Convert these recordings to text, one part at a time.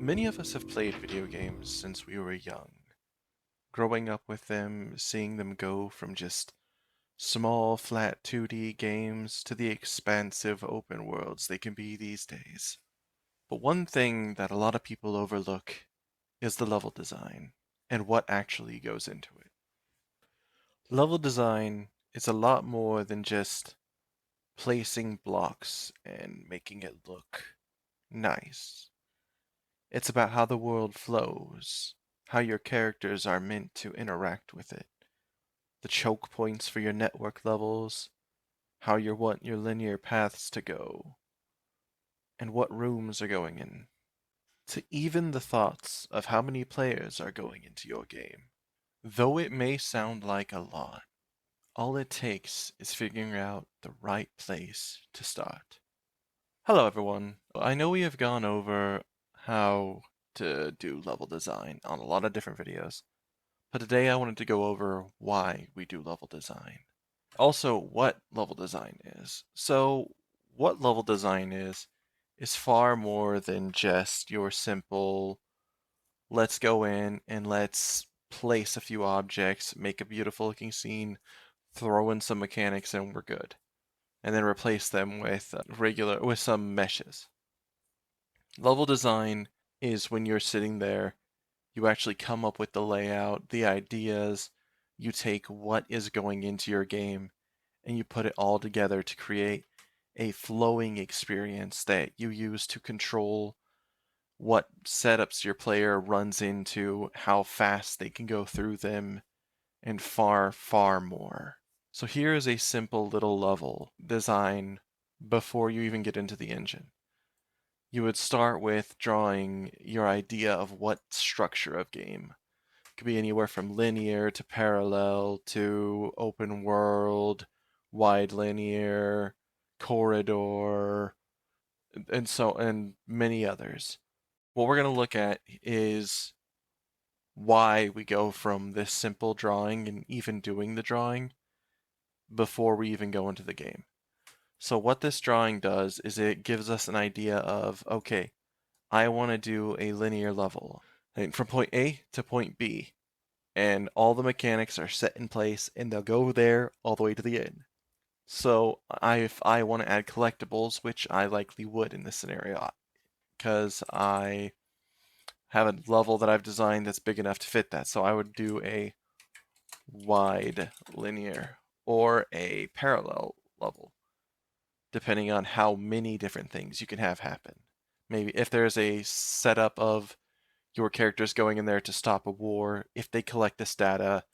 Many of us have played video games since we were young, growing up with them, seeing them go from just small, flat 2D games to the expansive open worlds they can be these days. But one thing that a lot of people overlook is the level design and what actually goes into it. Level design is a lot more than just placing blocks and making it look nice. It's about how the world flows, how your characters are meant to interact with it, the choke points for your network levels, how you want your linear paths to go, and what rooms are going in, to even the thoughts of how many players are going into your game. Though it may sound like a lot, all it takes is figuring out the right place to start. Hello everyone. I know we have gone over how to do level design on a lot of different videos, but today I wanted to go over why we do level design. Also, what level design is. So, what level design is far more than just your simple, let's go in and let's place a few objects, make a beautiful looking scene, throw in some mechanics, and we're good. And then replace them with with some meshes. Level design is when you're sitting there, you actually come up with the layout, the ideas, you take what is going into your game, and you put it all together to create a flowing experience that you use to control what setups your player runs into, how fast they can go through them, and far, far more. So here is a simple little level design before you even get into the engine. You would start with drawing your idea of what structure of game. It could be anywhere from linear to parallel to open world, wide linear, corridor, and many others. What we're going to look at is why we go from this simple drawing and even doing the drawing before we even go into the game. So what this drawing does is it gives us an idea of, okay, I want to do a linear level from point A to point B, and all the mechanics are set in place, and they'll go there all the way to the end. So if I want to add collectibles, which I likely would in this scenario, because I have a level that I've designed that's big enough to fit that. So I would do a wide linear or a parallel level, depending on how many different things you can have happen. Maybe if there's a setup of your characters going in there to stop a war, if they collect this data,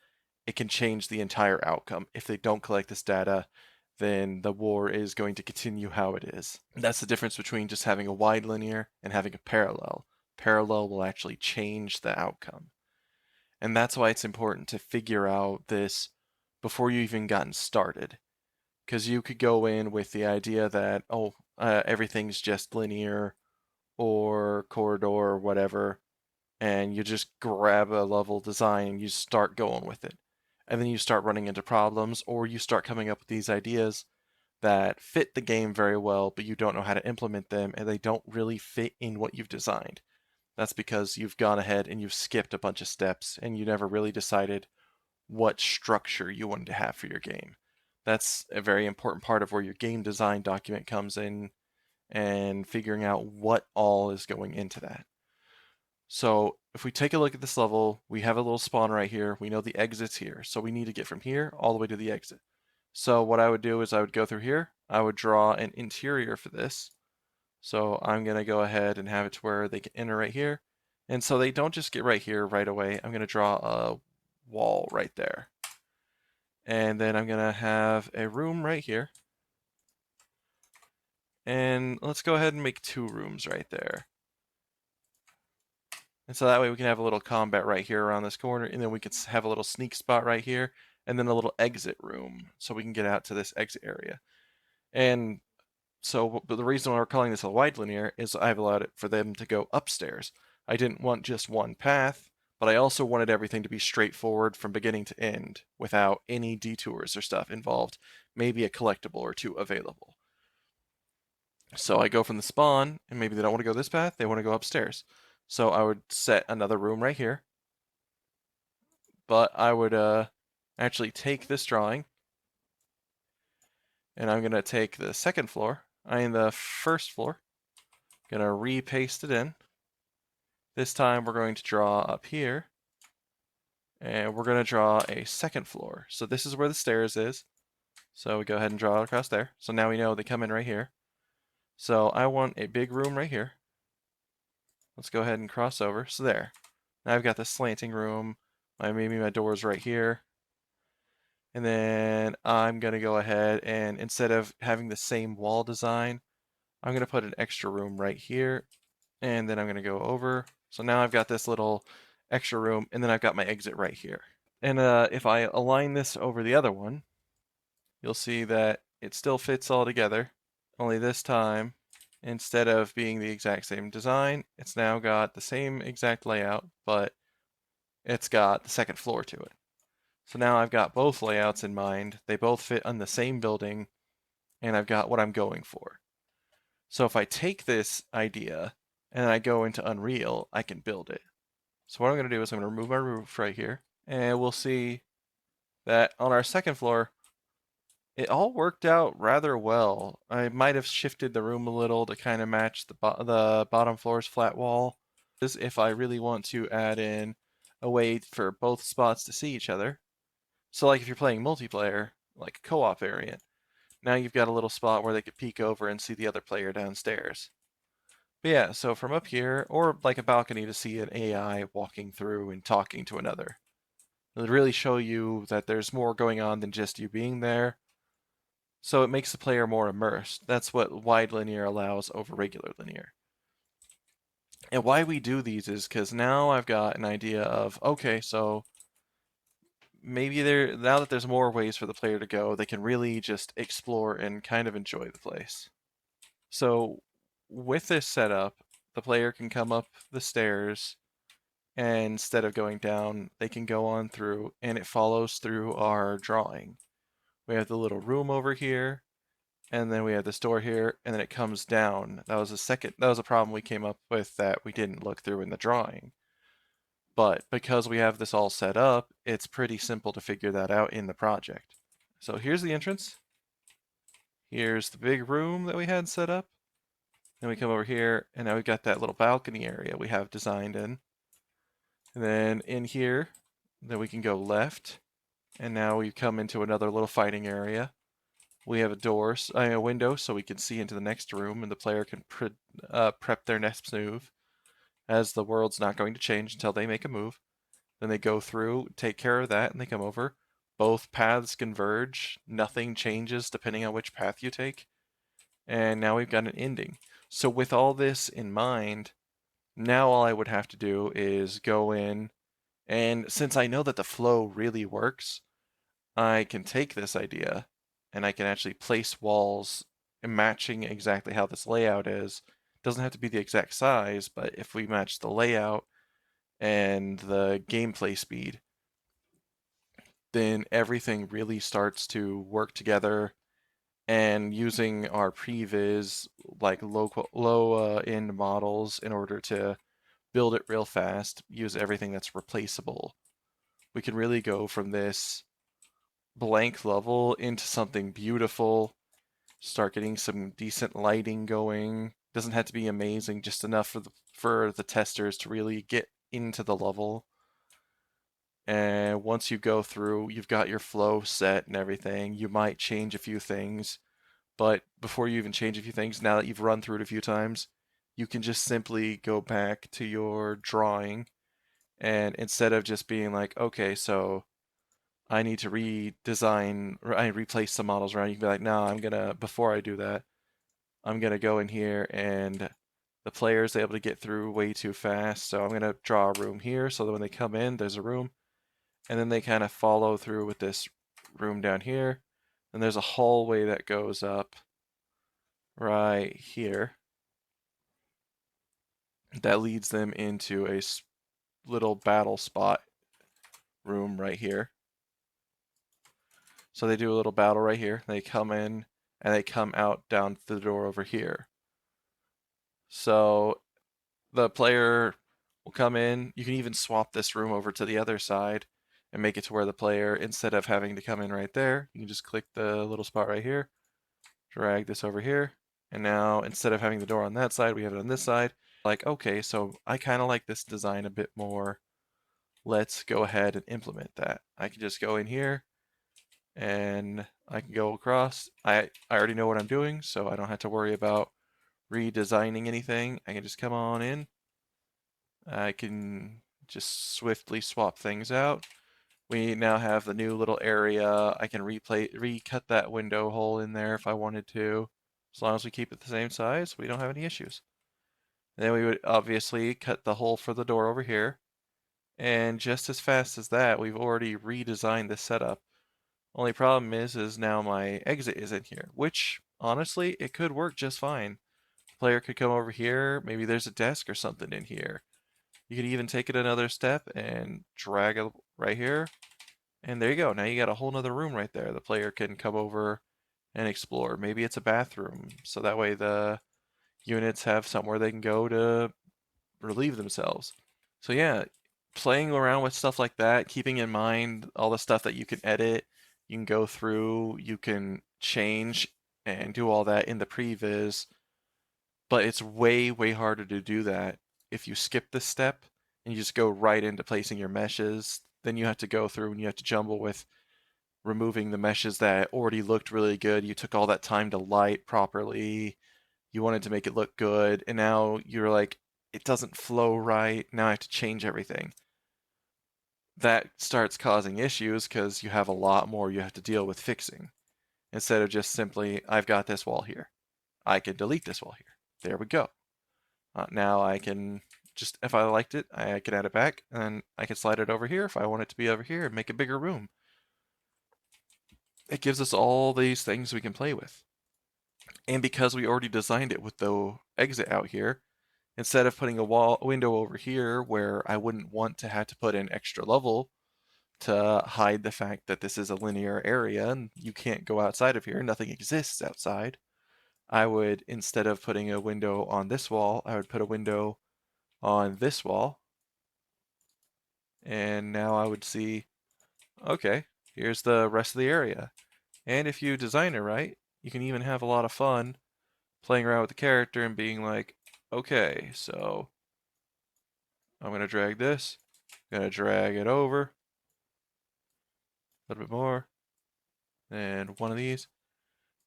it can change the entire outcome. If they don't collect this data, then the war is going to continue how it is. That's the difference between just having a wide linear and having a parallel. Parallel will actually change the outcome. And that's why it's important to figure out this before you even gotten started. Because you could go in with the idea that, everything's just linear or corridor or whatever, and you just grab a level design and you start going with it. And then you start running into problems, or you start coming up with these ideas that fit the game very well, but you don't know how to implement them, and they don't really fit in what you've designed. That's because you've gone ahead and you've skipped a bunch of steps, and you never really decided what structure you wanted to have for your game. That's a very important part of where your game design document comes in, and figuring out what all is going into that. So if we take a look at this level, we have a little spawn right here. We know the exit's here. So we need to get from here all the way to the exit. So what I would do is I would go through here. I would draw an interior for this. So I'm going to go ahead and have it to where they can enter right here. And so they don't just get right here right away. I'm going to draw a wall right there. And then I'm going to have a room right here. And let's go ahead and make 2 rooms right there. And so that way we can have a little combat right here around this corner, and then we could have a little sneak spot right here, and then a little exit room, so we can get out to this exit area. And so, but the reason why we're calling this a wide linear is I've allowed it for them to go upstairs. I didn't want just one path, but I also wanted everything to be straightforward from beginning to end, without any detours or stuff involved, maybe a collectible or 2 available. So I go from the spawn, and maybe they don't want to go this path, they want to go upstairs. So I would set another room right here, but I would actually take this drawing, and I'm gonna take the second floor, the first floor, gonna repaste it in. This time we're going to draw up here, and we're gonna draw a second floor. So this is where the stairs is. So we go ahead and draw it across there. So now we know they come in right here. So I want a big room right here. Let's go ahead and cross over. So there. Now I've got the slanting room. Maybe my door's right here. And then I'm going to go ahead and instead of having the same wall design, I'm going to put an extra room right here. And then I'm going to go over. So now I've got this little extra room, and then I've got my exit right here. And if I align this over the other one, you'll see that it still fits all together. Only this time, instead of being the exact same design, it's now got the same exact layout, but it's got the second floor to it. So now I've got both layouts in mind. They both fit on the same building, and I've got what I'm going for. So if I take this idea and I go into Unreal, I can build it. So what I'm going to do is I'm going to remove my roof right here, and we'll see that on our second floor, it all worked out rather well. I might have shifted the room a little to kind of match the bottom floor's flat wall. If I really want to add in a way for both spots to see each other. So like if you're playing multiplayer, like a co-op variant, now you've got a little spot where they could peek over and see the other player downstairs. But yeah, so from up here, or like a balcony to see an AI walking through and talking to another. It'll really show you that there's more going on than just you being there. So it makes the player more immersed. That's what wide linear allows over regular linear. And why we do these is because now I've got an idea of, okay, so maybe now that there's more ways for the player to go, they can really just explore and kind of enjoy the place. So with this setup, the player can come up the stairs, and instead of going down, they can go on through, and it follows through our drawing. We have the little room over here, and then we have this door here, and then it comes down. That was a problem we came up with that we didn't look through in the drawing. But because we have this all set up, it's pretty simple to figure that out in the project. So here's the entrance. Here's the big room that we had set up. Then we come over here, and now we've got that little balcony area we have designed in. And then in here, then we can go left, and now we come into another little fighting area. We have a window, so we can see into the next room, and the player can prep their next move, as the world's not going to change until they make a move. Then they go through, take care of that, and they come over. Both paths converge. Nothing changes depending on which path you take. And now we've got an ending. So with all this in mind, now all I would have to do is go in, and since I know that the flow really works, I can take this idea and I can actually place walls matching exactly how this layout is. Doesn't have to be the exact size, but if we match the layout and the gameplay speed, then everything really starts to work together. And using our previs, like low end models, in order to build it real fast, use everything that's replaceable, we can really go from this blank level into something beautiful, start getting some decent lighting going. Doesn't have to be amazing, just enough for the testers to really get into the level. And once you go through, you've got your flow set and everything. You might change a few things, but before you even change a few things, now that you've run through it a few times, you can just simply go back to your drawing, and instead of just being like, okay, so I need to redesign, or I replace some models around, you can be like, no, before I do that, I'm gonna go in here, and the player's able to get through way too fast, so I'm gonna draw a room here so that when they come in, there's a room, and then they kind of follow through with this room down here, and there's a hallway that goes up right here that leads them into a little battle spot room right here. So they do a little battle right here. They come in and they come out down the door over here. So the player will come in. You can even swap this room over to the other side and make it to where the player, instead of having to come in right there, you can just click the little spot right here, drag this over here, and now instead of having the door on that side, we have it on this side. Like, okay, so I kind of like this design a bit more. Let's go ahead and implement that. I can just go in here and I can go across. I already know what I'm doing, so I don't have to worry about redesigning anything. I can just come on in. I can just swiftly swap things out. We now have the new little area. I can recut that window hole in there if I wanted to. As long as we keep it the same size, we don't have any issues. Then we would obviously cut the hole for the door over here. And just as fast as that, we've already redesigned this setup. Only problem is now my exit is in here, which honestly, it could work just fine. The player could come over here, maybe there's a desk or something in here. You could even take it another step and drag it right here. And there you go. Now you got a whole nother room right there. The player can come over and explore. Maybe it's a bathroom, so that way the units have somewhere they can go to relieve themselves. So yeah, playing around with stuff like that, keeping in mind all the stuff that you can edit, you can go through, you can change and do all that in the previs, but it's way, way harder to do that if you skip this step and you just go right into placing your meshes. Then you have to go through and you have to jumble with removing the meshes that already looked really good. You took all that time to light properly. You wanted to make it look good, and now you're like, it doesn't flow right. Now I have to change everything. That starts causing issues because you have a lot more you have to deal with fixing. Instead of just simply, I've got this wall here. I can delete this wall here. There we go. Now I can just, if I liked it, I can add it back, and I can slide it over here if I want it to be over here and make a bigger room. It gives us all these things we can play with. And because we already designed it with the exit out here, instead of putting a window over here where I wouldn't want to have to put an extra level to hide the fact that this is a linear area and you can't go outside of here, nothing exists outside, I would, instead of putting a window on this wall, I would put a window on this wall. And now I would see, okay, here's the rest of the area. And if you design it right, you can even have a lot of fun playing around with the character and being like, okay, so I'm going to drag this, I'm going to drag it over a little bit more, and one of these,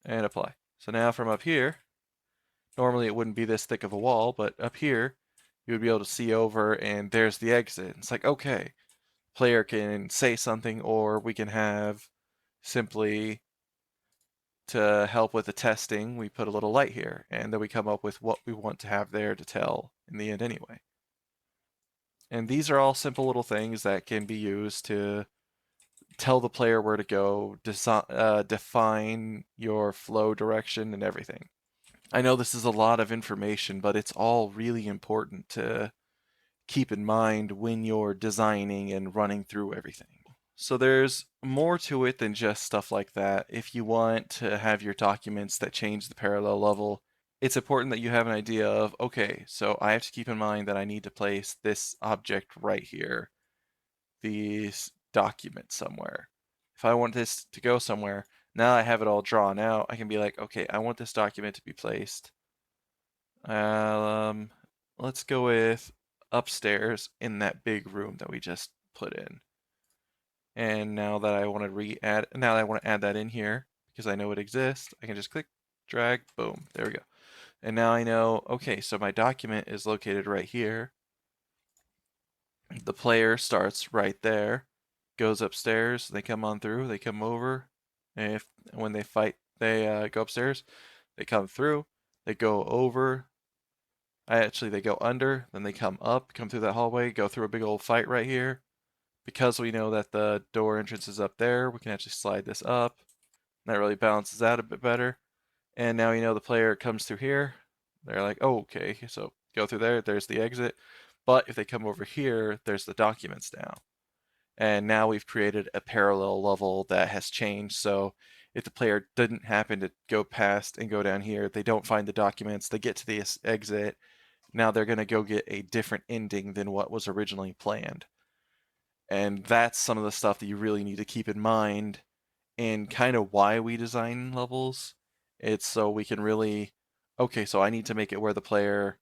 and apply. So now from up here, normally it wouldn't be this thick of a wall, but up here, you would be able to see over, and there's the exit. It's like, okay, player can say something, or we can have simply, to help with the testing, we put a little light here, and then we come up with what we want to have there to tell in the end anyway. And these are all simple little things that can be used to tell the player where to go, define your flow direction and everything. I know this is a lot of information, but it's all really important to keep in mind when you're designing and running through everything. So there's more to it than just stuff like that. If you want to have your documents that change the parallel level, it's important that you have an idea of, okay, so I have to keep in mind that I need to place this object right here, these documents somewhere. If I want this to go somewhere, now I have it all drawn out, I can be like, okay, I want this document to be placed. Um, let's go with upstairs in that big room that we just put in. And now that I want to now that I want to add that in here because I know it exists, I can just click, drag, boom, there we go. And now I know, okay, so my document is located right here. The player starts right there, goes upstairs, they come on through, they come over, and when they fight, they go upstairs, they come through, they go over, they go under, then they come up, come through that hallway, go through a big old fight right here. Because we know that the door entrance is up there, we can actually slide this up. And that really balances out a bit better. And now you know the player comes through here. They're like, oh, okay, so go through there, there's the exit. But if they come over here, there's the documents now. And now we've created a parallel level that has changed. So if the player didn't happen to go past and go down here, they don't find the documents, they get to the exit, Now they're going to go get a different ending than what was originally planned. And that's some of the stuff that you really need to keep in mind and kind of why we design levels. It's so we can really, okay, so I need to make it where the player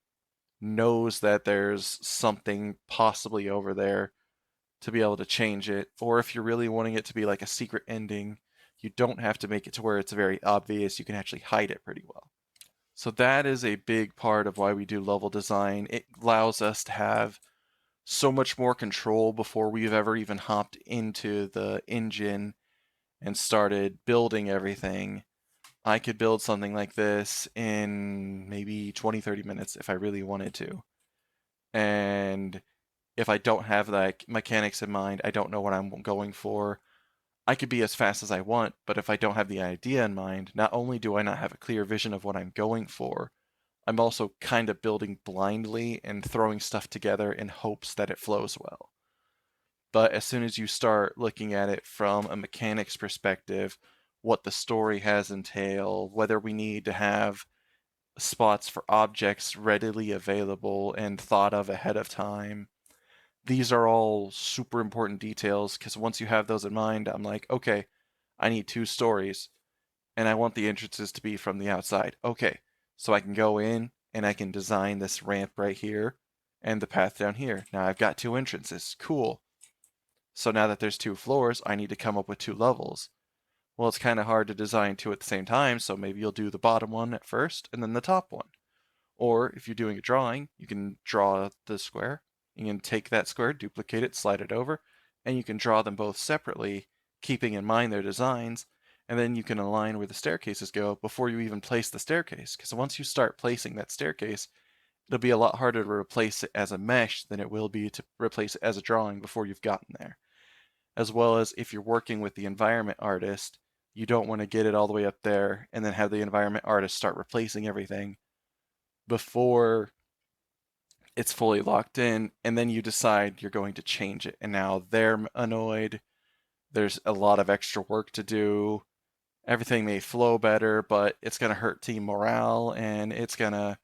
knows that there's something possibly over there to be able to change it. Or if you're really wanting it to be like a secret ending, you don't have to make it to where it's very obvious. You can actually hide it pretty well. So that is a big part of why we do level design. It allows us to have so much more control before we've ever even hopped into the engine and started building everything. I could build something like this in maybe 20, 30 minutes if I really wanted to. And if I don't have like mechanics in mind, I don't know what I'm going for. I could be as fast as I want, but if I don't have the idea in mind, not only do I not have a clear vision of what I'm going for, I'm also kind of building blindly and throwing stuff together in hopes that it flows well. But as soon as you start looking at it from a mechanics perspective, what the story has entail, whether we need to have spots for objects readily available and thought of ahead of time, these are all super important details because once you have those in mind, I'm like, okay, I need two stories and I want the entrances to be from the outside. Okay, so I can go in and I can design this ramp right here and the path down here. Now I've got two entrances. Cool. So now that there's two floors, I need to come up with two levels. Well, it's kind of hard to design two at the same time, so maybe you'll do the bottom one at first and then the top one. Or if you're doing a drawing, you can draw the square. You can take that square, duplicate it, slide it over, and you can draw them both separately, keeping in mind their designs. And then you can align where the staircases go before you even place the staircase. Because once you start placing that staircase, it'll be a lot harder to replace it as a mesh than it will be to replace it as a drawing before you've gotten there. As well as if you're working with the environment artist, you don't want to get it all the way up there and then have the environment artist start replacing everything before it's fully locked in, and then you decide you're going to change it. And now they're annoyed. There's a lot of extra work to do. Everything may flow better, but it's going to hurt team morale and it's going to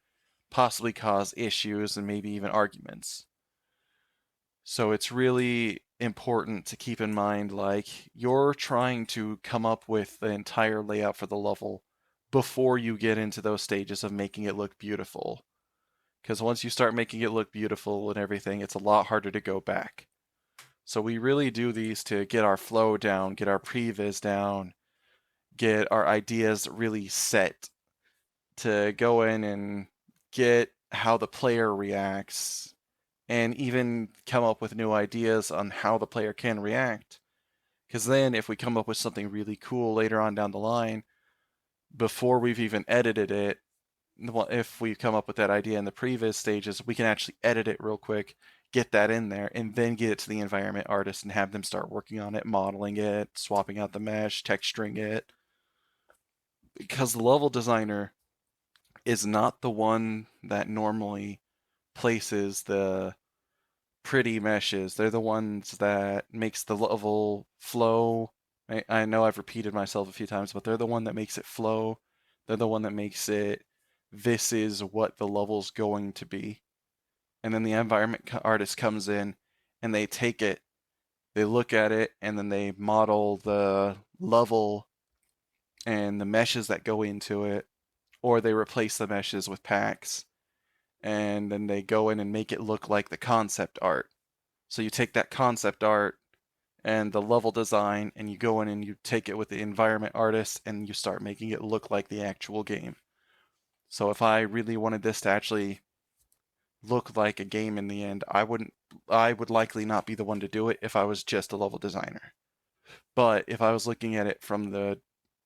possibly cause issues and maybe even arguments. So it's really important to keep in mind like you're trying to come up with the entire layout for the level before you get into those stages of making it look beautiful. Because once you start making it look beautiful and everything, it's a lot harder to go back. So we really do these to get our flow down, get our previs down, get our ideas really set to go in and get how the player reacts and even come up with new ideas on how the player can react. Because then if we come up with something really cool later on down the line, before we've even edited it, if we come up with that idea in the previous stages, we can actually edit it real quick, get that in there, and then get it to the environment artist and have them start working on it, modeling it, swapping out the mesh, texturing it. Because the level designer is not the one that normally places the pretty meshes. They're the ones that makes the level flow. I know I've repeated myself a few times, but they're the one that makes it flow. They're the one that makes it, this is what the level's going to be. And then the environment artist comes in and they take it, they look at it, and then they model the level and the meshes that go into it, or they replace the meshes with packs, and then they go in and make it look like the concept art. So you take that concept art and the level design and you go in and you take it with the environment artist and you start making it look like the actual game. So if I really wanted this to actually look like a game in the end, I would likely not be the one to do it if I was just a level designer. But if I was looking at it from the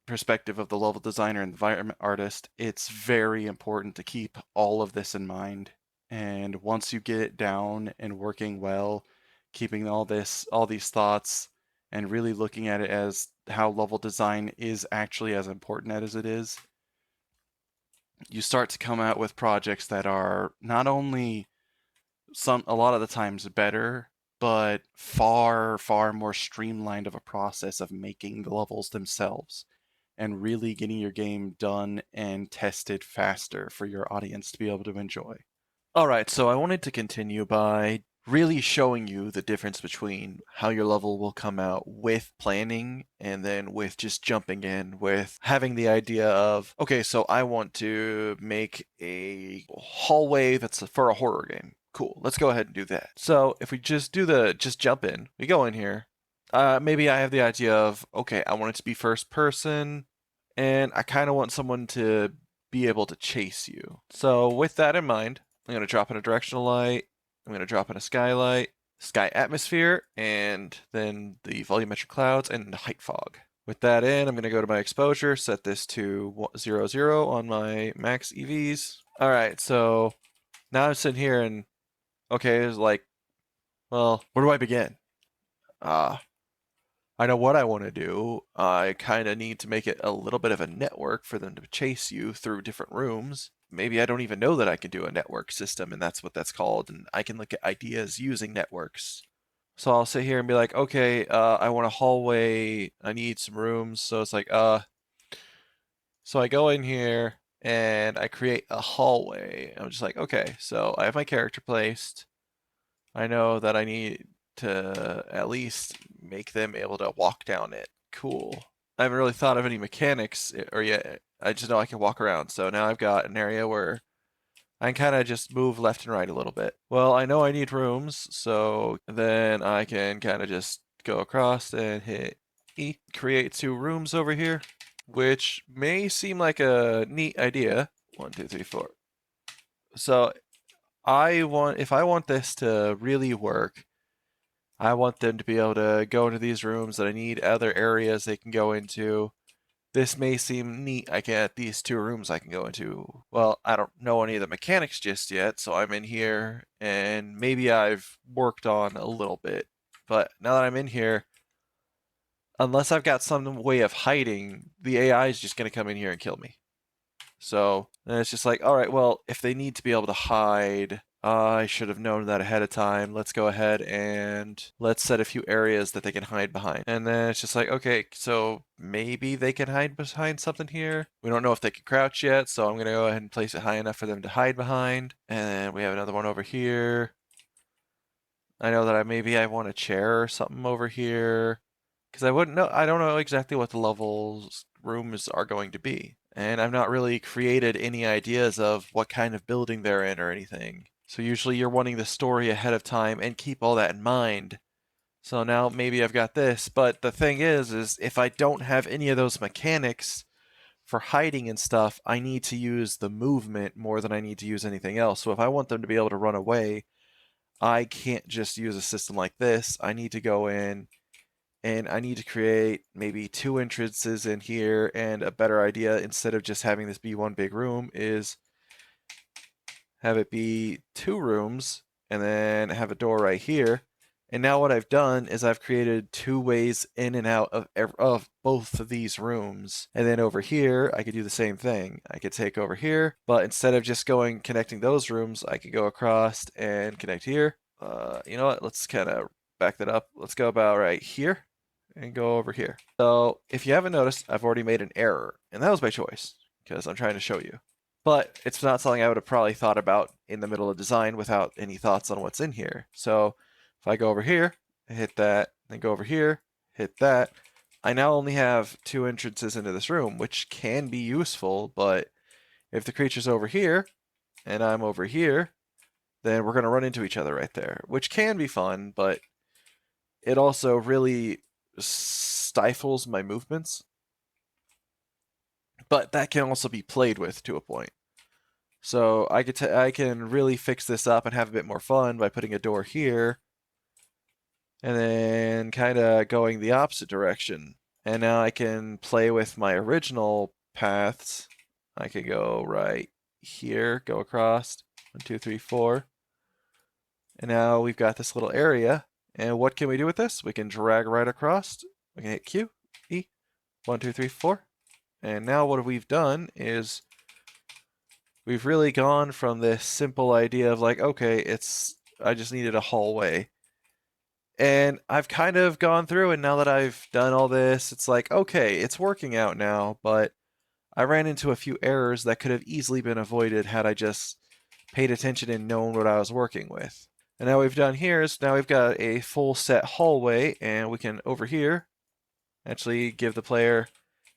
perspective of the level designer and environment artist, it's very important to keep all of this in mind. And once you get it down and working well, keeping all these thoughts and really looking at it as how level design is actually as important as it is, you start to come out with projects that are not only a lot of the times better, but far, far more streamlined of a process of making the levels themselves and really getting your game done and tested faster for your audience to be able to enjoy. Alright, so I wanted to continue by really showing you the difference between how your level will come out with planning and then with just jumping in with having the idea of, okay, so I want to make a hallway that's for a horror game. Cool, let's go ahead and do that. So if we just just jump in, we go in here. Maybe I have the idea of, okay, I want it to be first person, and I kind of want someone to be able to chase you. So with that in mind, I'm going to drop in a directional light. I'm going to drop in a skylight, sky atmosphere, and then the volumetric clouds and height fog. With that in, I'm going to go to my exposure, set this to 0, 0 on my max EVs. All right, so now I'm sitting here and, okay, it's like, well, where do I begin? I know what I want to do. I kind of need to make it a little bit of a network for them to chase you through different rooms. Maybe I don't even know that I can do a network system, and that's what that's called. And I can look at ideas using networks. So I'll sit here and be like, okay, I want a hallway. I need some rooms. So it's like, so I go in here and I create a hallway. I'm just like, okay, so I have my character placed. I know that I need to at least make them able to walk down it. Cool. I haven't really thought of any mechanics or yet. I just know I can walk around. So now I've got an area where I can kind of just move left and right a little bit. Well, I know I need rooms, so then I can kind of just go across and hit E. Create 2 rooms over here, which may seem like a neat idea. 1, 2, 3, 4. So if I want this to really work, I want them to be able to go into these rooms that I need other areas they can go into. This may seem neat. I get these 2 rooms I can go into. Well, I don't know any of the mechanics just yet, so I'm in here and maybe I've worked on a little bit. But now that I'm in here, unless I've got some way of hiding, the AI is just going to come in here and kill me. So then it's just like, all right, well, if they need to be able to hide, I should have known that ahead of time. Let's go ahead and let's set a few areas that they can hide behind. And then it's just like, okay, so maybe they can hide behind something here. We don't know if they can crouch yet, so I'm going to go ahead and place it high enough for them to hide behind. And then we have another one over here. I know that maybe I want a chair or something over here because I don't know exactly what the levels rooms are going to be. And I've not really created any ideas of what kind of building they're in or anything. So usually you're wanting the story ahead of time and keep all that in mind. So now maybe I've got this, but the thing is if I don't have any of those mechanics for hiding and stuff, I need to use the movement more than I need to use anything else. So if I want them to be able to run away, I can't just use a system like this. I need to go in and I need to create maybe 2 entrances in here, and a better idea, instead of just having this be one big room, is have it be 2 rooms and then have a door right here. And now what I've done is I've created 2 ways in and out of both of these rooms. And then over here, I could do the same thing. I could take over here, but instead of just connecting those rooms, I could go across and connect here. You know what? Let's kind of back that up. Let's go about right here and go over here. So if you haven't noticed, I've already made an error, and that was by choice because I'm trying to show you. But it's not something I would have probably thought about in the middle of design without any thoughts on what's in here. So if I go over here, hit that, then go over here, hit that, I now only have 2 entrances into this room, which can be useful, but if the creature's over here and I'm over here, then we're going to run into each other right there, which can be fun, but it also really stifles my movements. But that can also be played with to a point. So I can really fix this up and have a bit more fun by putting a door here and then kind of going the opposite direction. And now I can play with my original paths. I can go right here, go across, 1, 2, 3, 4. And now we've got this little area. And what can we do with this? We can drag right across. We can hit Q, E, 1, 2, 3, 4. And now what we've done is we've really gone from this simple idea of like, okay, I just needed a hallway. And I've kind of gone through, and now that I've done all this, it's like, okay, it's working out now, but I ran into a few errors that could have easily been avoided had I just paid attention and known what I was working with. And now what we've done here is now we've got a full set hallway, and we can over here actually give the player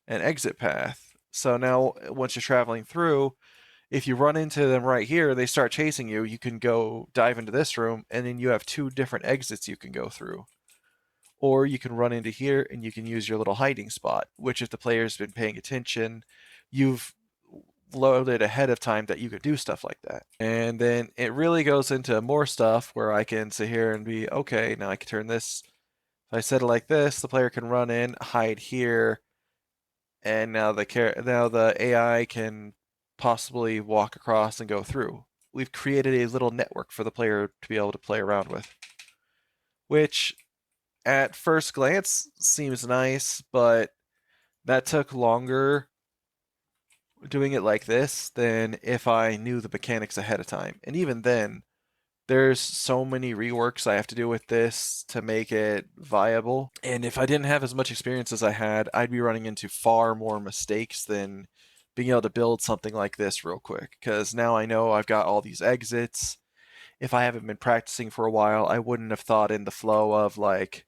an exit path. So now once you're traveling through, if you run into them right here, they start chasing you, you can go dive into this room, and then you have two different exits you can go through. Or you can run into here and you can use your little hiding spot, which if the player's been paying attention, you've loaded ahead of time that you could do stuff like that. And then it really goes into more stuff where I can sit here and be, okay, now I can turn this. If I set it like this, the player can run in, hide here, and now the AI can possibly walk across and go through. We've created a little network for the player to be able to play around with, which at first glance seems nice, but that took longer doing it like this than if I knew the mechanics ahead of time. And even then, there's so many reworks I have to do with this to make it viable. And if I didn't have as much experience as I had, I'd be running into far more mistakes than being able to build something like this real quick. Because now I know I've got all these exits. If I haven't been practicing for a while, I wouldn't have thought in the flow of like,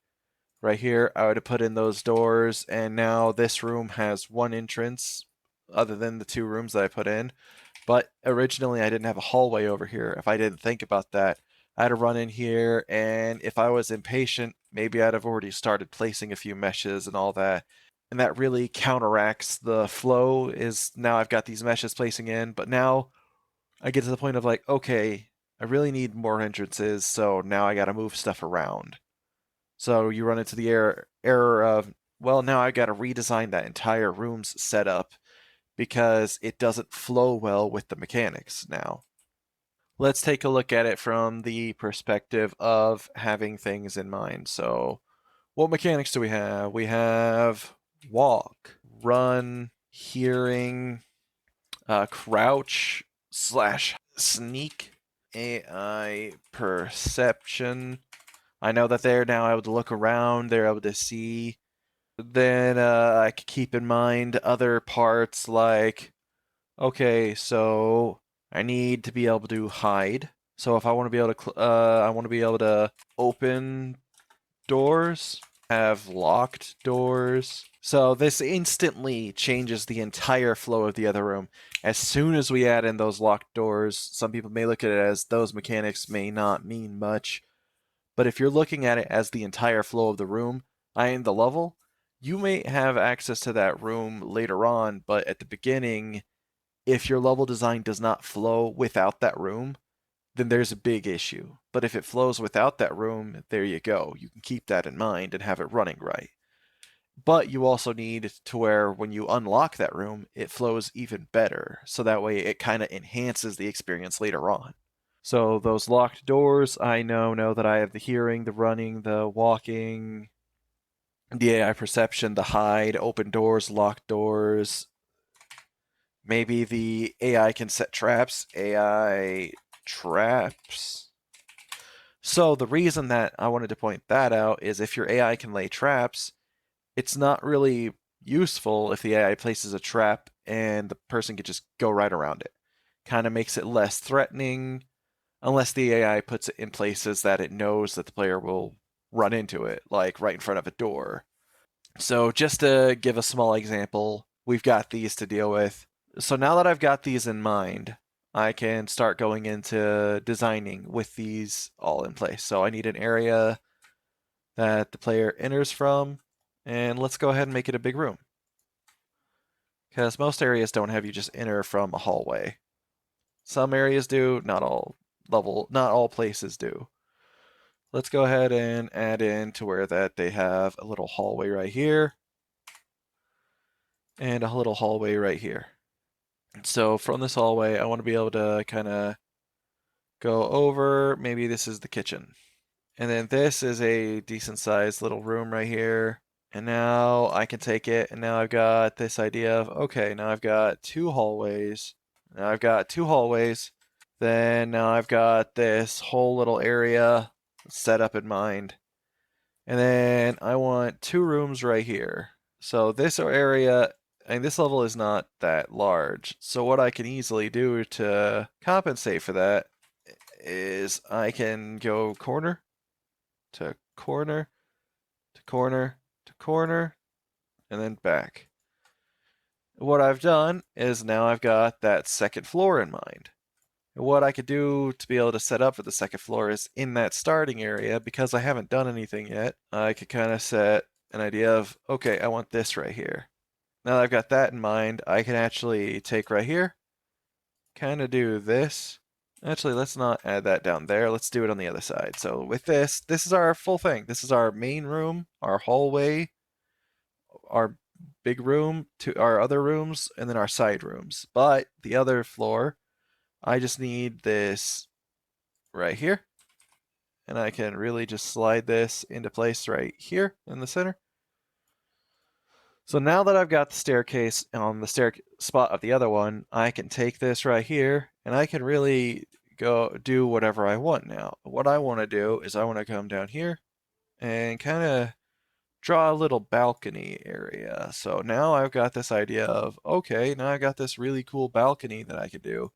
right here, I would have put in those doors, and now this room has one entrance other than the two rooms that I put in. But originally I didn't have a hallway over here. If I didn't think about that, I had to run in here, and if I was impatient, maybe I'd have already started placing a few meshes and all that. And that really counteracts the flow is now I've got these meshes placing in, but now I get to the point of like, okay, I really need more entrances, so now I gotta move stuff around. So you run into the error of, well, now I got to redesign that entire room's setup because it doesn't flow well with the mechanics now. Let's take a look at it from the perspective of having things in mind. So, what mechanics do we have? We have walk, run, hearing, crouch slash sneak, AI perception. I know that they're now able to look around, they're able to see. Then I could keep in mind other parts like, okay, so I need to be able to hide. So if I want to be able to, I want to be able to open doors, have locked doors. So this instantly changes the entire flow of the other room. As soon as we add in those locked doors, some people may look at it as those mechanics may not mean much. But if you're looking at it as the entire flow of the room, and the level, you may have access to that room later on, but at the beginning, if your level design does not flow without that room, then there's a big issue. But if it flows without that room, there you go. You can keep that in mind and have it running right. But you also need to where when you unlock that room, it flows even better. So that way it kind of enhances the experience later on. So those locked doors, I know that I have the hearing, the running, the walking, the AI perception, the hide, open doors, locked doors. Maybe the AI can set traps. AI traps. So the reason that I wanted to point that out is if your AI can lay traps, it's not really useful if the AI places a trap and the person can just go right around it. Kind of makes it less threatening, unless the AI puts it in places that it knows that the player will run into it, like right in front of a door. So just to give a small example, we've got these to deal with. So now that I've got these in mind, I can start going into designing with these all in place. So I need an area that the player enters from, and let's go ahead and make it a big room. Because most areas don't have you just enter from a hallway. Some areas do, not all places do. Let's go ahead and add in to where that they have a little hallway right here and a little hallway right here. So from this hallway, I want to be able to kind of go over, maybe this is the kitchen. And then this is a decent sized little room right here. And now I can take it, and now I've got this idea of, okay, now I've got two hallways. Now I've got two hallways. Then now I've got this whole little area set up in mind. And then I want two rooms right here. So this area and this level is not that large. So what I can easily do to compensate for that is I can go corner to corner to corner to corner and then back. What I've done is now I've got that second floor in mind. What I could do to be able to set up for the second floor is in that starting area, because I haven't done anything yet, I could kind of set an idea of, okay, I want this right here. Now that I've got that in mind, I can actually take right here, kind of do this. Actually, let's not add that down there. Let's do it on the other side. So with this, this is our full thing. This is our main room, our hallway, our big room, to our other rooms, and then our side rooms. But the other floor, I just need this right here. And I can really just slide this into place right here in the center. So now that I've got the staircase on the stair spot of the other one, I can take this right here and I can really go do whatever I want now. What I want to do is I want to come down here and kind of draw a little balcony area. So now I've got this idea of, okay, now I've got this really cool balcony that I could do.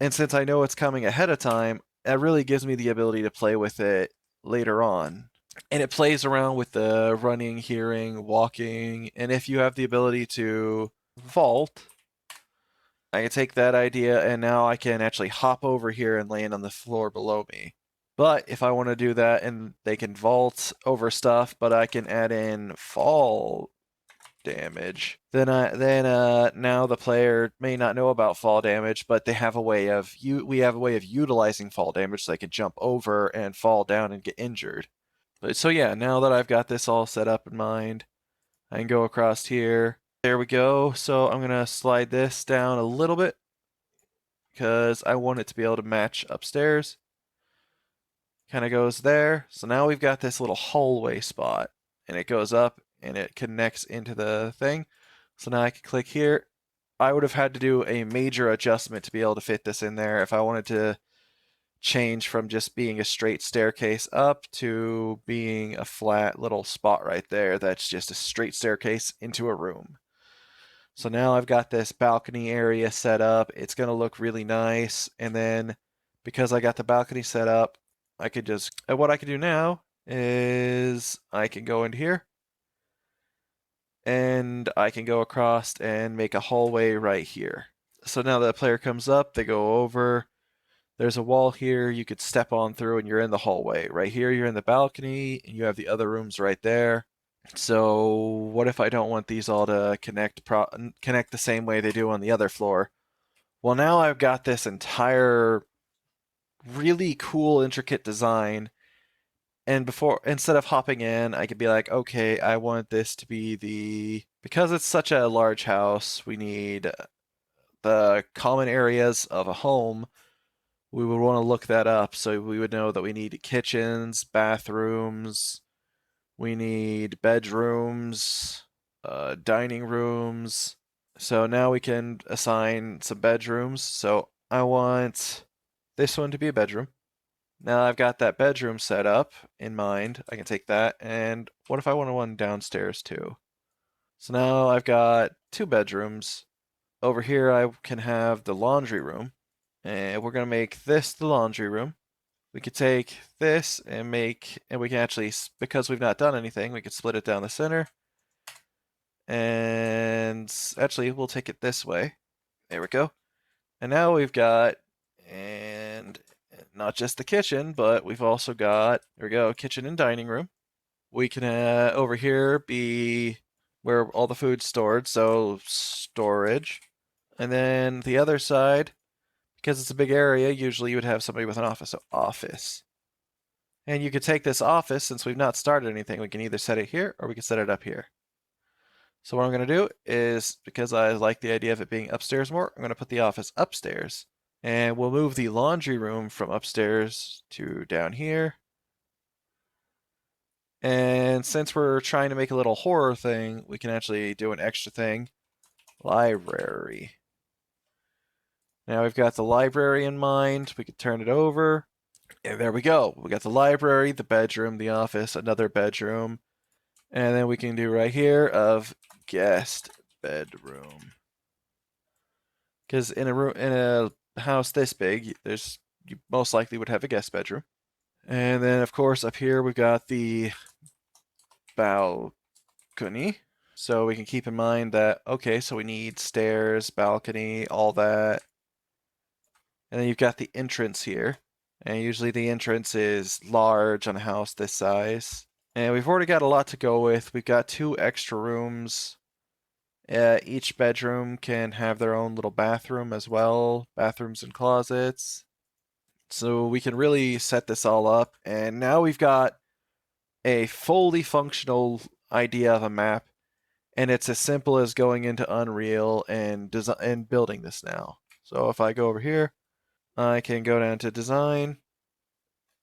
And since I know it's coming ahead of time, that really gives me the ability to play with it later on. And it plays around with the running, hearing, walking, and if you have the ability to vault, I can take that idea and now I can actually hop over here and land on the floor below me. But if I want to do that and they can vault over stuff, but I can add in fall damage, then now the player may not know about fall damage, but they have a way of we have a way of utilizing fall damage so they can jump over and fall down and get injured. But so yeah, now that I've got this all set up in mind, I can go across here. There we go. So I'm gonna slide this down a little bit because I want it to be able to match upstairs. Kind of goes there. So now we've got this little hallway spot and it goes up and it connects into the thing. So now I can click here. I would have had to do a major adjustment to be able to fit this in there if I wanted to change from just being a straight staircase up to being a flat little spot right there that's just a straight staircase into a room. So now I've got this balcony area set up. It's going to look really nice. And then because I got the balcony set up, I could just, what I can do now is I can go into here and I can go across and make a hallway right here. So now the player comes up, they go over, there's a wall here you could step on through and you're in the hallway. Right here you're in the balcony and you have the other rooms right there. So what if I don't want these all to connect the same way they do on the other floor? Well, now I've got this entire really cool intricate design, and instead of hopping in, I could be like, okay, I want this to be because it's such a large house, we need the common areas of a home. We would want to look that up so we would know that we need kitchens, bathrooms, we need bedrooms, dining rooms. So now we can assign some bedrooms. So I want this one to be a bedroom. Now I've got that bedroom set up in mind. I can take that. And what if I want one downstairs too? So now I've got two bedrooms. Over here I can have the laundry room. And we're going to make this the laundry room. We could take this and we can actually, because we've not done anything, we could split it down the center. And actually, we'll take it this way. There we go. And now we've got, and not just the kitchen, but we've also got, there we go, kitchen and dining room. We can, over here, be where all the food's stored, so storage. And then the other side, because it's a big area, usually you would have somebody with an office, so office. And you could take this office, since we've not started anything, we can either set it here or we can set it up here. So what I'm going to do is, because I like the idea of it being upstairs more, I'm going to put the office upstairs. And we'll move the laundry room from upstairs to down here. And since we're trying to make a little horror thing, we can actually do an extra thing. Library. Now we've got the library in mind. We could turn it over. And there we go. We got the library, the bedroom, the office, another bedroom. And then we can do right here of guest bedroom. Because in a house this big, you most likely would have a guest bedroom. And then of course up here we've got the balcony. So we can keep in mind that, okay, so we need stairs, balcony, all that. And then you've got the entrance here. And usually the entrance is large on a house this size. And we've already got a lot to go with. We've got 2 extra rooms. Each bedroom can have their own little bathroom as well, bathrooms and closets. So we can really set this all up. And now we've got a fully functional idea of a map. And it's as simple as going into Unreal and building this now. So if I go over here, I can go down to design.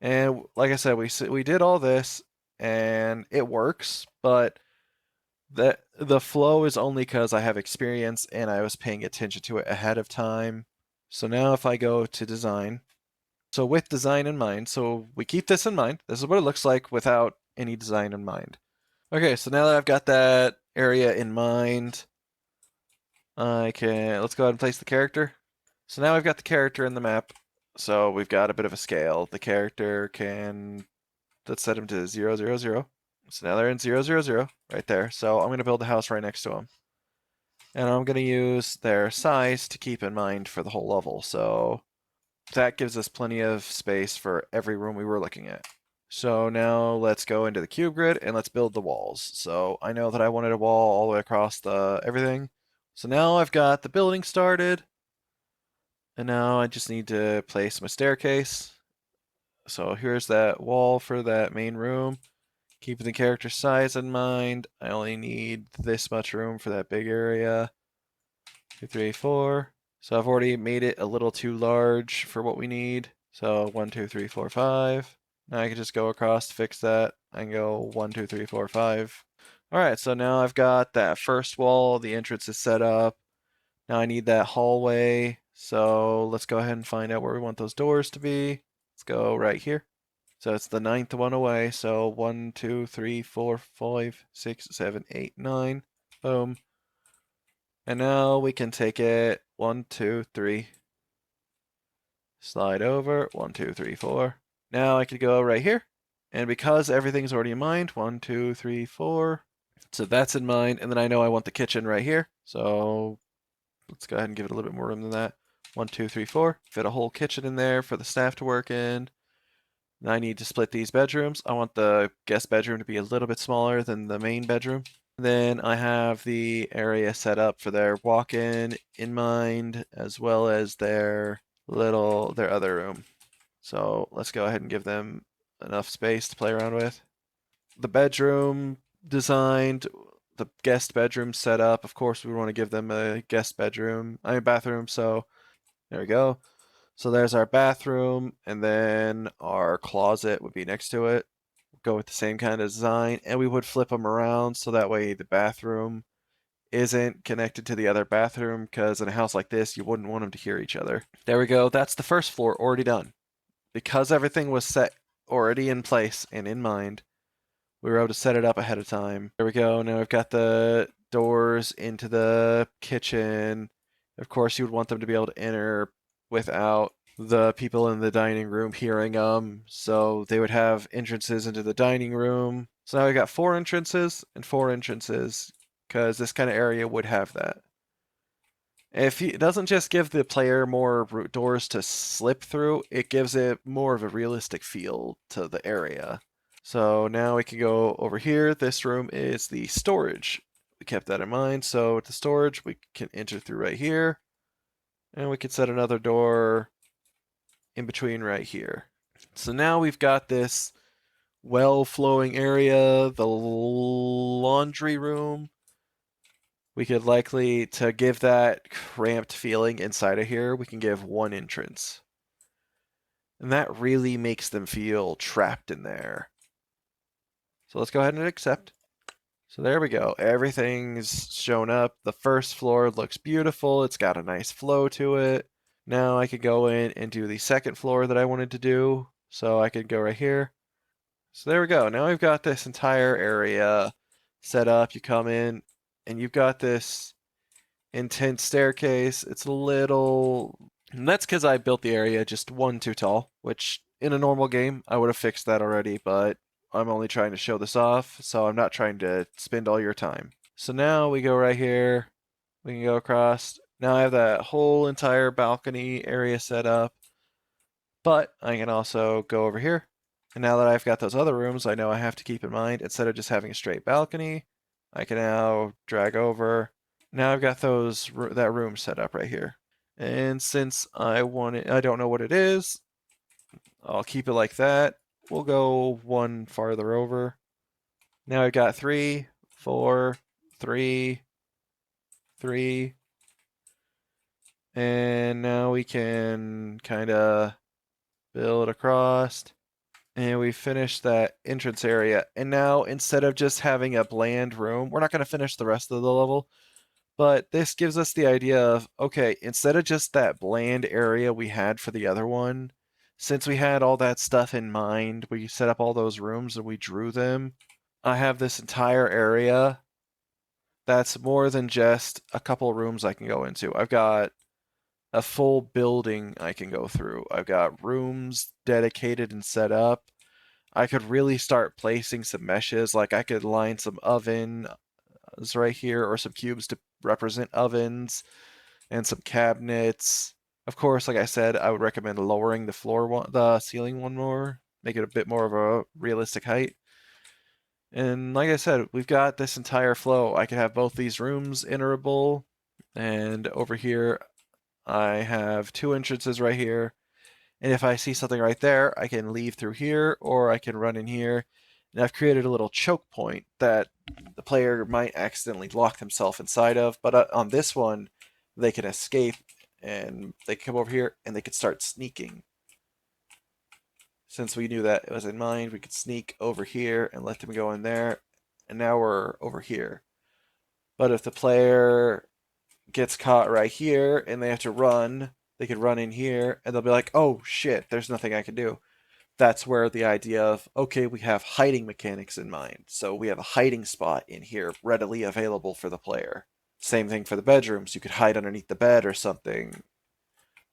And like I said, we did all this and it works, but the flow is only because I have experience and I was paying attention to it ahead of time. So now if I go to design, so with design in mind, so we keep this in mind. This is what it looks like without any design in mind. Okay, so now that I've got that area in mind, let's go ahead and place the character. So now I've got the character in the map. So we've got a bit of a scale. The character let's set him to 0, 0, 0. So now they're in 0, 0, 0 right there. So I'm going to build a house right next to them. And I'm going to use their size to keep in mind for the whole level. So that gives us plenty of space for every room we were looking at. So now let's go into the cube grid and let's build the walls. So I know that I wanted a wall all the way across everything. So now I've got the building started. And now I just need to place my staircase. So here's that wall for that main room. Keeping the character size in mind, I only need this much room for that big area. 2, 3, 4. So I've already made it a little too large for what we need. So 1, 2, 3, 4, 5. Now I can just go across to fix that. I can go 1, 2, 3, 4, 5. All right, so now I've got that first wall. The entrance is set up. Now I need that hallway. So let's go ahead and find out where we want those doors to be. Let's go right here. So it's the 9th one away. So 1, 2, 3, 4, 5, 6, 7, 8, 9. Boom. And now we can take it 1, 2, 3. Slide over. 1, 2, 3, 4. Now I could go right here. And because everything's already in mind, 1, 2, 3, 4. So that's in mind. And then I know I want the kitchen right here. So let's go ahead and give it a little bit more room than that. 1, 2, 3, 4. Fit a whole kitchen in there for the staff to work in. Now I need to split these bedrooms. I want the guest bedroom to be a little bit smaller than the main bedroom. Then I have the area set up for their walk-in in mind, as well as their other room. So let's go ahead and give them enough space to play around with. The bedroom designed, the guest bedroom set up. Of course, we want to give them a bathroom. So there we go. So there's our bathroom, and then our closet would be next to it. Go with the same kind of design, and we would flip them around so that way the bathroom isn't connected to the other bathroom, because in a house like this, you wouldn't want them to hear each other. There we go. That's the first floor already done. Because everything was set already in place and in mind, we were able to set it up ahead of time. There we go. Now we've got the doors into the kitchen. Of course, you would want them to be able to enter without the people in the dining room hearing them. So they would have entrances into the dining room. So now we got 4 entrances and 4 entrances, because this kind of area would have that. It doesn't just give the player more doors to slip through, it gives it more of a realistic feel to the area. So now we can go over here. This room is the storage. We kept that in mind. So with the storage, we can enter through right here. And we can set another door in between right here. So now we've got this well-flowing area, the laundry room. We could likely, to give that cramped feeling inside of here, we can give 1 entrance. And that really makes them feel trapped in there. So let's go ahead and accept. So there we go. Everything's shown up. The first floor looks beautiful. It's got a nice flow to it. Now I could go in and do the second floor that I wanted to do. So I could go right here. So there we go. Now we've got this entire area set up. You come in and you've got this intense staircase. It's a little... And that's because I built the area just one too tall, which in a normal game, I would have fixed that already, but I'm only trying to show this off, so I'm not trying to spend all your time. So now we go right here. We can go across. Now I have that whole entire balcony area set up, but I can also go over here. And now that I've got those other rooms, I know I have to keep in mind, instead of just having a straight balcony, I can now drag over. Now I've got that room set up right here. And since I want it, I don't know what it is, I'll keep it like that. We'll go one farther over. Now I've got 3, 4, 3, 3. And now we can kind of build across. And we finished that entrance area. And now instead of just having a bland room, we're not going to finish the rest of the level. But this gives us the idea of, okay, instead of just that bland area we had for the other one, since we had all that stuff in mind, we set up all those rooms and we drew them, I have this entire area that's more than just a couple rooms I can go into. I've got a full building I can go through. I've got rooms dedicated and set up. I could really start placing some meshes, like I could line some ovens right here or some cubes to represent ovens and some cabinets. Of course, like I said, I would recommend lowering the ceiling one more, make it a bit more of a realistic height. And like I said, we've got this entire flow. I could have both these rooms enterable, and over here I have 2 entrances right here. And if I see something right there, I can leave through here or I can run in here. And I've created a little choke point that the player might accidentally lock themselves inside of. But on this one, they can escape and they can come over here and they could start sneaking. Since we knew that it was in mind, we could sneak over here and let them go in there. And now we're over here. But if the player gets caught right here and they have to run, they could run in here and they'll be like, oh shit, there's nothing I can do. That's where the idea of, okay, we have hiding mechanics in mind. So we have a hiding spot in here readily available for the player. Same thing for the bedrooms. You could hide underneath the bed or something.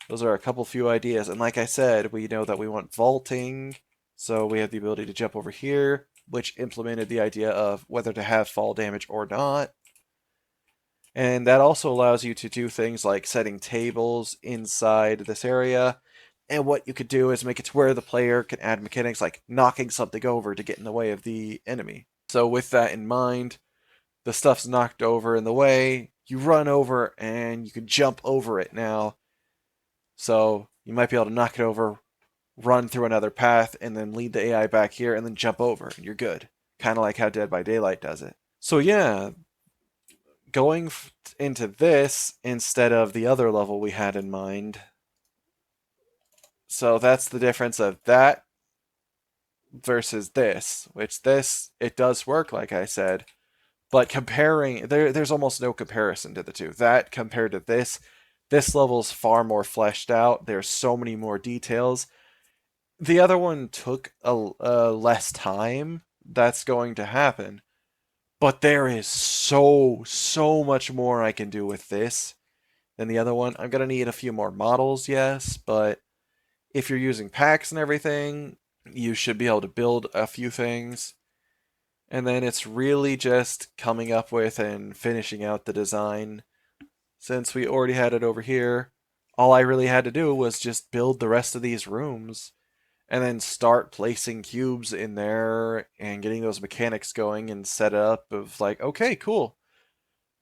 Those are a couple few ideas. And like I said, we know that we want vaulting. So we have the ability to jump over here, which implemented the idea of whether to have fall damage or not. And that also allows you to do things like setting tables inside this area. And what you could do is make it to where the player can add mechanics like knocking something over to get in the way of the enemy. So with that in mind, the stuff's knocked over in the way, you run over and you can jump over it now. So you might be able to knock it over, run through another path, and then lead the AI back here and then jump over, and you're good. Kind of like how Dead by Daylight does it. So yeah, going into this instead of the other level we had in mind. So that's the difference of that versus this, which this, it does work, like I said, but comparing, there's almost no comparison to the two. That compared to this level's far more fleshed out. There's so many more details. The other one took a less time. That's going to happen. But there is so much more I can do with this than the other one. I'm going to need a few more models, yes, but if you're using packs and everything, you should be able to build a few things. And then it's really just coming up with and finishing out the design. Since we already had it over here, all I really had to do was just build the rest of these rooms and then start placing cubes in there and getting those mechanics going and set up of like, okay, cool.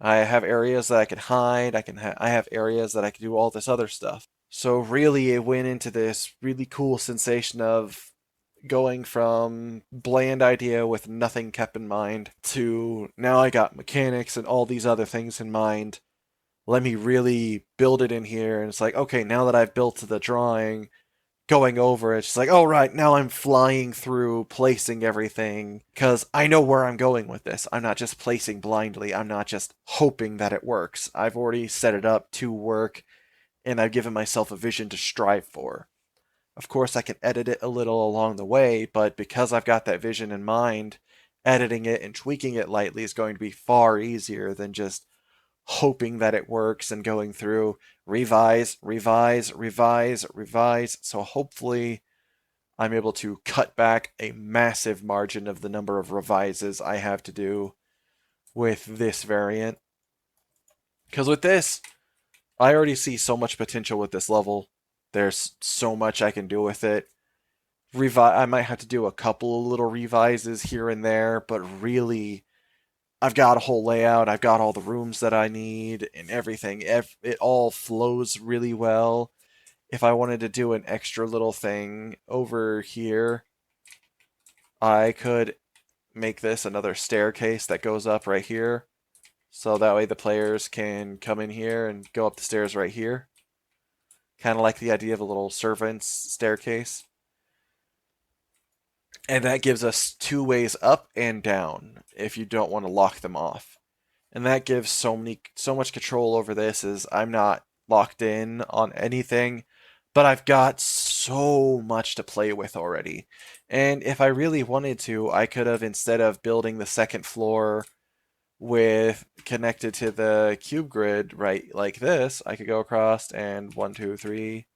I have areas that I can hide. I have areas that I can do all this other stuff. So really it went into this really cool sensation of going from bland idea with nothing kept in mind to now I got mechanics and all these other things in mind. Let me really build it in here. And it's like, okay, now that I've built the drawing, going over it, it's like, oh, right, now I'm flying through, placing everything, because I know where I'm going with this. I'm not just placing blindly. I'm not just hoping that it works. I've already set it up to work, and I've given myself a vision to strive for. Of course, I can edit it a little along the way, but because I've got that vision in mind, editing it and tweaking it lightly is going to be far easier than just hoping that it works and going through revise, revise, revise, revise. So hopefully I'm able to cut back a massive margin of the number of revises I have to do with this variant. Because with this, I already see so much potential with this level. There's so much I can do with it. I might have to do a couple of little revises here and there, but really, I've got a whole layout. I've got all the rooms that I need and everything. It all flows really well. If I wanted to do an extra little thing over here, I could make this another staircase that goes up right here. So that way the players can come in here and go up the stairs right here. Kind of like the idea of a little servant's staircase. And that gives us 2 ways up and down if you don't want to lock them off. And that gives so much control over this, as I'm not locked in on anything, but I've got so much to play with already. And if I really wanted to, I could have, instead of building the second floor with connected to the cube grid right like this, I could go across and 1, 2, 3,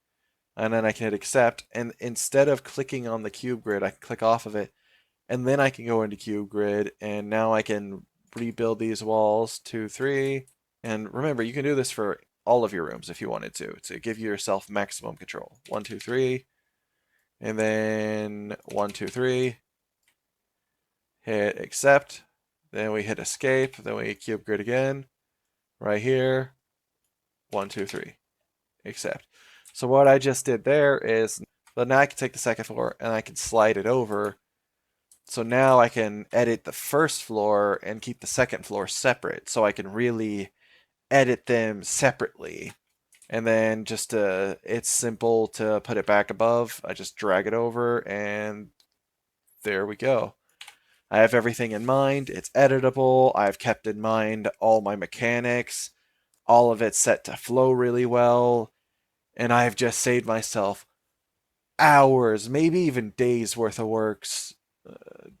and then I can hit accept. And instead of clicking on the cube grid, I can click off of it, and then I can go into cube grid, and now I can rebuild these walls 2, 3. And remember, you can do this for all of your rooms if you wanted to give yourself maximum control. 1, 2, 3, and then 1, 2, 3. Hit accept. Then we hit escape. Then we cube grid again. Right here. 1, 2, 3. Accept. So what I just did there is, but now I can take the second floor and I can slide it over. So now I can edit the first floor and keep the second floor separate. So I can really edit them separately. And then just it's simple to put it back above. I just drag it over and there we go. I have everything in mind. It's editable. I've kept in mind all my mechanics. All of it's set to flow really well. And I've just saved myself hours, maybe even days worth of works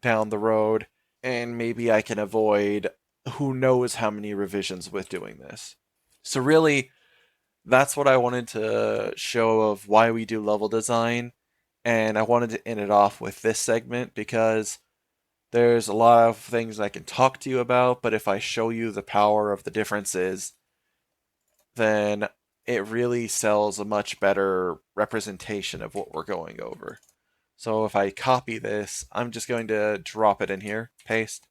down the road. And maybe I can avoid who knows how many revisions with doing this. So really, that's what I wanted to show of why we do level design. And I wanted to end it off with this segment because there's a lot of things I can talk to you about, but if I show you the power of the differences, then it really sells a much better representation of what we're going over. So if I copy this, I'm just going to drop it in here, paste.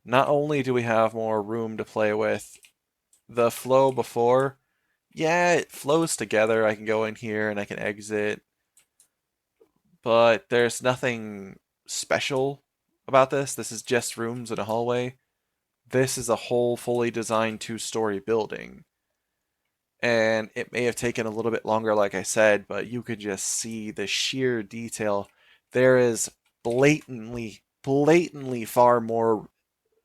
Not only do we have more room to play with, the flow before, yeah, it flows together. I can go in here and I can exit, but there's nothing special about this. This is just rooms and a hallway. This is a whole fully designed 2-story building. And it may have taken a little bit longer, like I said, but you could just see the sheer detail. There is blatantly far more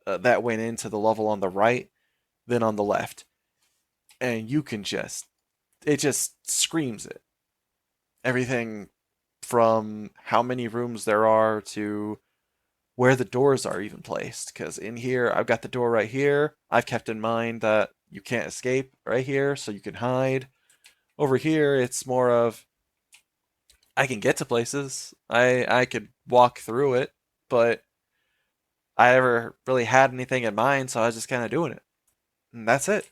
that went into the level on the right than on the left. And you can it just screams it. Everything from how many rooms there are to where the doors are even placed. Because in here, I've got the door right here. I've kept in mind that you can't escape right here, so you can hide. Over here, it's more of, I can get to places. I could walk through it, but I never really had anything in mind, so I was just kind of doing it. And that's it.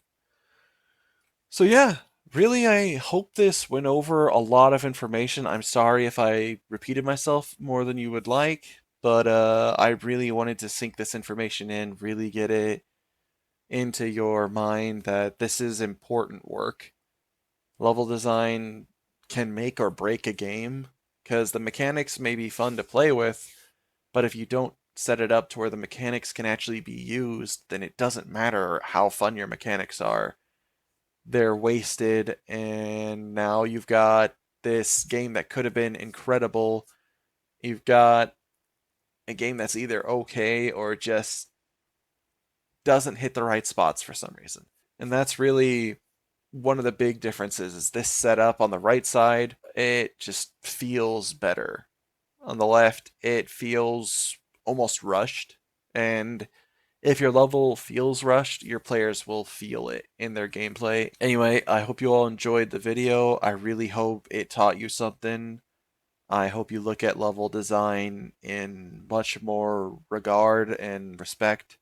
So yeah, really, I hope this went over a lot of information. I'm sorry if I repeated myself more than you would like, but I really wanted to sink this information in, really get it into your mind that this is important work. Level design can make or break a game, because the mechanics may be fun to play with, but if you don't set it up to where the mechanics can actually be used, then it doesn't matter how fun your mechanics are. They're wasted, and now you've got this game that could have been incredible. You've got a game that's either okay or just doesn't hit the right spots for some reason. And that's really one of the big differences, is this setup on the right side, it just feels better. On the left, it feels almost rushed, and If your level feels rushed, your players will feel it in their gameplay. Anyway, I hope you all enjoyed the video. I really hope it taught you something. I hope you look at level design in much more regard and respect.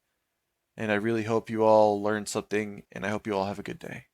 And I really hope you all learned something, and I hope you all have a good day.